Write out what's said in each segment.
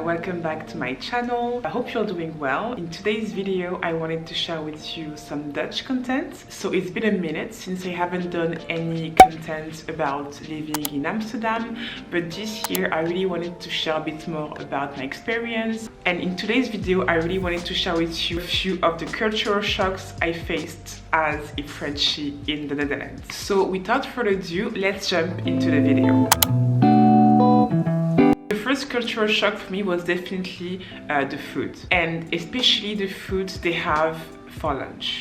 welcome back to my channel. I hope you're doing well. In today's video I wanted to share with you some Dutch content. So it's been a minute since I haven't done any content about living in Amsterdam, but this year I really wanted to share a bit more about my experience. And in today's video I really wanted to share with you a few of the cultural shocks I faced as a Frenchie in the Netherlands. So without further ado, let's jump into the video. The first cultural shock for me was definitely the food, and especially the food they have for lunch.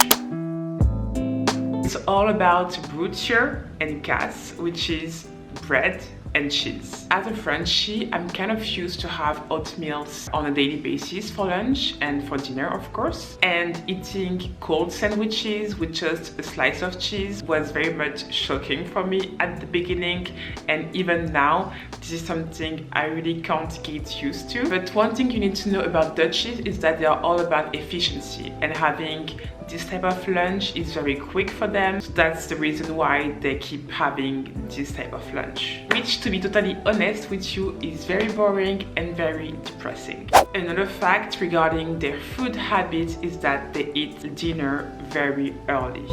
It's all about brood here and kaas, which is bread and cheese. As a Frenchie, I'm kind of used to have oatmeal on a daily basis for lunch and for dinner, of course. And eating cold sandwiches with just a slice of cheese was very much shocking for me at the beginning. And even now, this is something I really can't get used to. But one thing you need to know about Dutchies is that they are all about efficiency, and having this type of lunch is very quick for them. So that's the reason why they keep having this type of lunch, which, to be totally honest with you, is very boring and very depressing. Another fact regarding their food habits is that they eat dinner very early.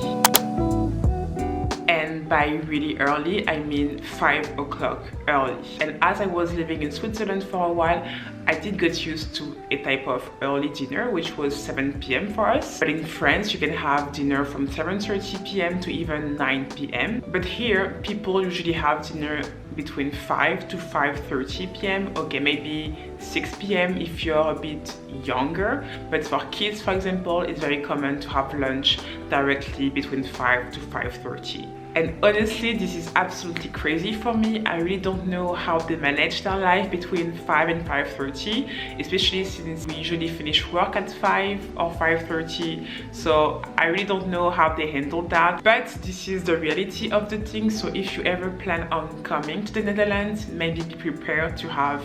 And by really early, I mean 5 o'clock early. And as I was living in Switzerland for a while, I did get used to a type of early dinner, which was 7 p.m. for us. But in France, you can have dinner from 7:30 p.m. to even 9 p.m. But here, people usually have dinner between 5 to 5:30 p.m. Okay, maybe 6 p.m. if you're a bit younger. But for kids, for example, it's very common to have lunch directly between 5 to 5:30. And honestly, this is absolutely crazy for me. I really don't know how they manage their life between 5 and 5:30, especially since we usually finish work at 5 or 5:30. So I really don't know how they handle that. But this is the reality of the thing. So if you ever plan on coming to the Netherlands, maybe be prepared to have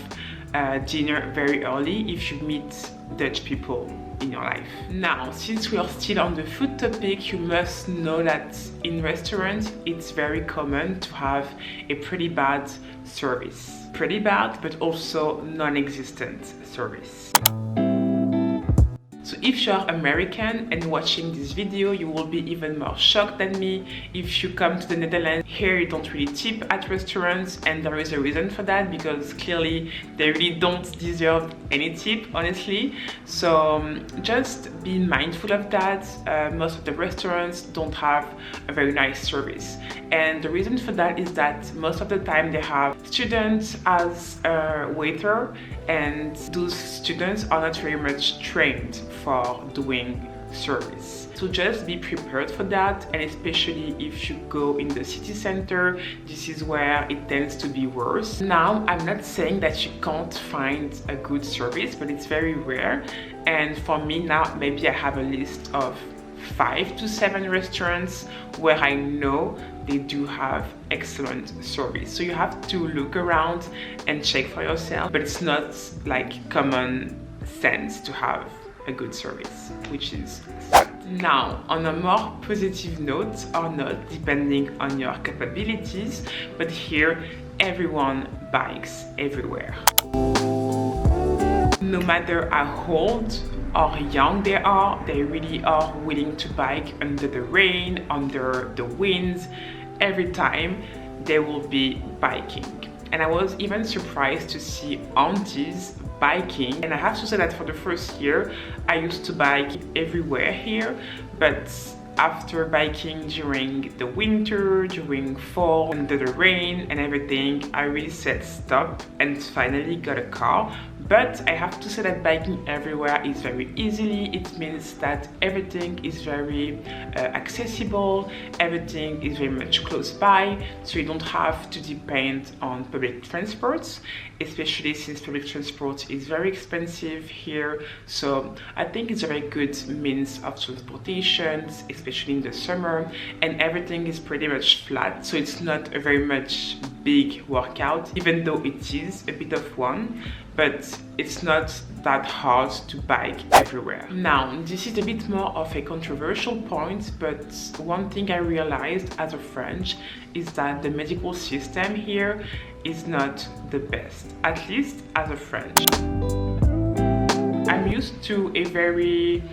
dinner very early if you meet Dutch people in your life. Now, since we are still on the food topic, you must know that in restaurants it's very common to have a pretty bad service. Pretty bad, but also non-existent service. So if you're American and watching this video, you will be even more shocked than me. If you come to the Netherlands, here you don't really tip at restaurants, and there is a reason for that, because clearly they really don't deserve any tip, honestly. So just be mindful of that. Most of the restaurants don't have a very nice service, and the reason for that is that most of the time they have students as a waiter, and those students are not very much trained for doing service. So just be prepared for that, and especially if you go in the city center, this is where it tends to be worse. Now, I'm not saying that you can't find a good service, but it's very rare. And for me now, maybe I have a list of 5 to 7 restaurants where I know they do have excellent service. So you have to look around and check for yourself, but it's not like common sense to have a good service, which is sad. Now, on a more positive note or not, depending on your capabilities, but here everyone bikes everywhere. No matter how old or young they are, they really are willing to bike under the rain, under the winds. Every time they will be biking. And I was even surprised to see aunties biking. And I have to say that for the first year, I used to bike everywhere here, but after biking during the winter, during fall, under the rain and everything, I really said stop and finally got a car. But I have to say that biking everywhere is very easily. It means that everything is very accessible, everything is very much close by, so you don't have to depend on public transports, especially since public transport is very expensive here. So I think it's a very good means of transportation, especially in the summer, and everything is pretty much flat, so it's not a very much big workout, even though it is a bit of one. But it's not that hard to bike everywhere. Now, this is a bit more of a controversial point, but one thing I realized as a French is that the medical system here is not the best, at least as a French. used to a very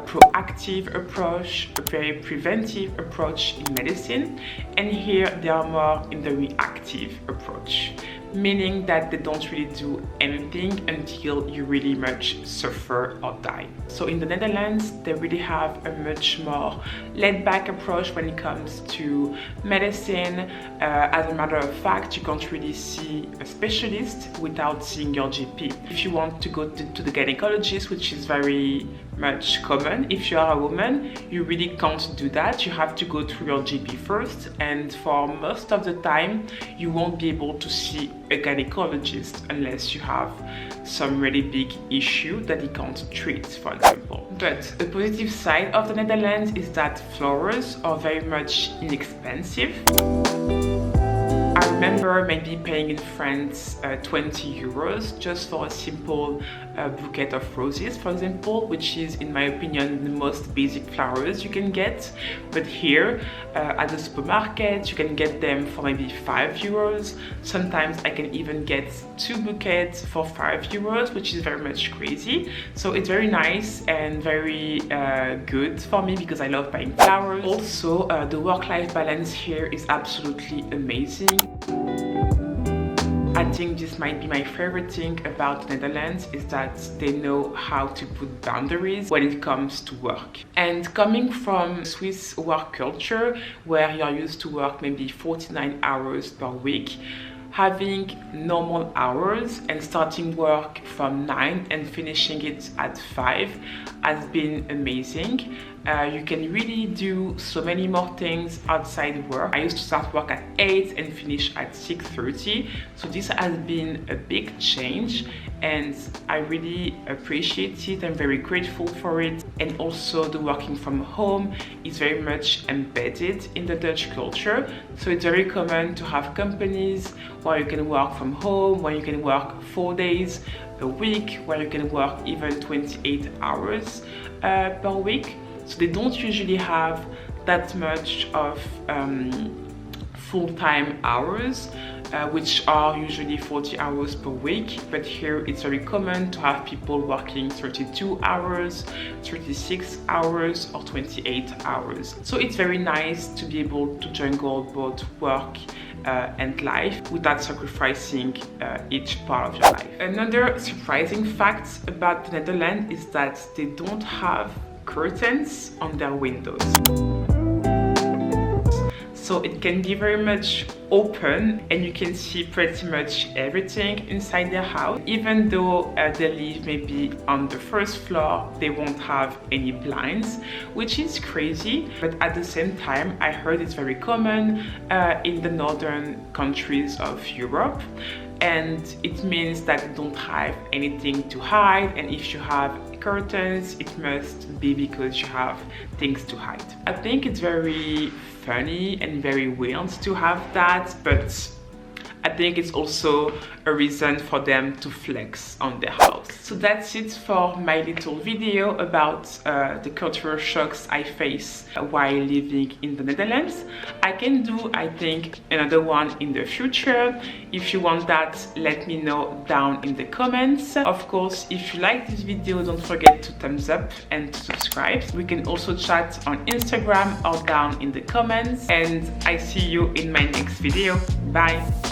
proactive approach, a very preventive approach in medicine, and here they are more in the reactive approach, meaning that they don't really do anything until you really much suffer or die. So in the Netherlands, they really have a much more laid-back approach when it comes to medicine. As a matter of fact, you can't really see a specialist without seeing your GP. If you want to go to the gynecologist, which is very much common, if you are a woman, you really can't do that. You have to go through your GP first, and for most of the time, you won't be able to see a gynecologist unless you have some really big issue that he can't treat, for example. But the positive side of the Netherlands is that flowers are very much inexpensive. I remember maybe paying in France 20 euros just for a simple bouquet of roses, for example, which is, in my opinion, the most basic flowers you can get. But here at the supermarket, you can get them for maybe 5 euros. Sometimes I can even get 2 bouquets for 5 euros, which is very much crazy. So it's very nice and very good for me because I love buying flowers. Also, the work-life balance here is absolutely amazing. I think this might be my favorite thing about the Netherlands, is that they know how to put boundaries when it comes to work. And coming from Swiss work culture, where you're used to work maybe 49 hours per week, having normal hours and starting work from 9 and finishing it at 5 has been amazing. You can really do so many more things outside work. I used to start work at 8 and finish at 6:30, so this has been a big change and I really appreciate it. I'm very grateful for it. And also the working from home is very much embedded in the Dutch culture, so it's very common to have companies where you can work from home, where you can work 4 days a week, where you can work even 28 hours per week. So they don't usually have that much of full-time hours, which are usually 40 hours per week. But here it's very common to have people working 32 hours, 36 hours, or 28 hours. So it's very nice to be able to juggle both work and life without sacrificing each part of your life. Another surprising fact about the Netherlands is that they don't have curtains on their windows. So it can be very much open and you can see pretty much everything inside their house. Even though they live maybe on the first floor, they won't have any blinds, which is crazy. But at the same time, I heard it's very common in the northern countries of Europe. And it means that you don't have anything to hide, and if you have curtains, it must be because you have things to hide. I think it's very funny and very weird to have that, but I think it's also a reason for them to flex on their house. So that's it for my little video about the cultural shocks I face while living in the Netherlands. I can do, I think, another one in the future. If you want that, let me know down in the comments. Of course, if you like this video, don't forget to thumbs up and to subscribe. We can also chat on Instagram or down in the comments. And I see you in my next video. Bye!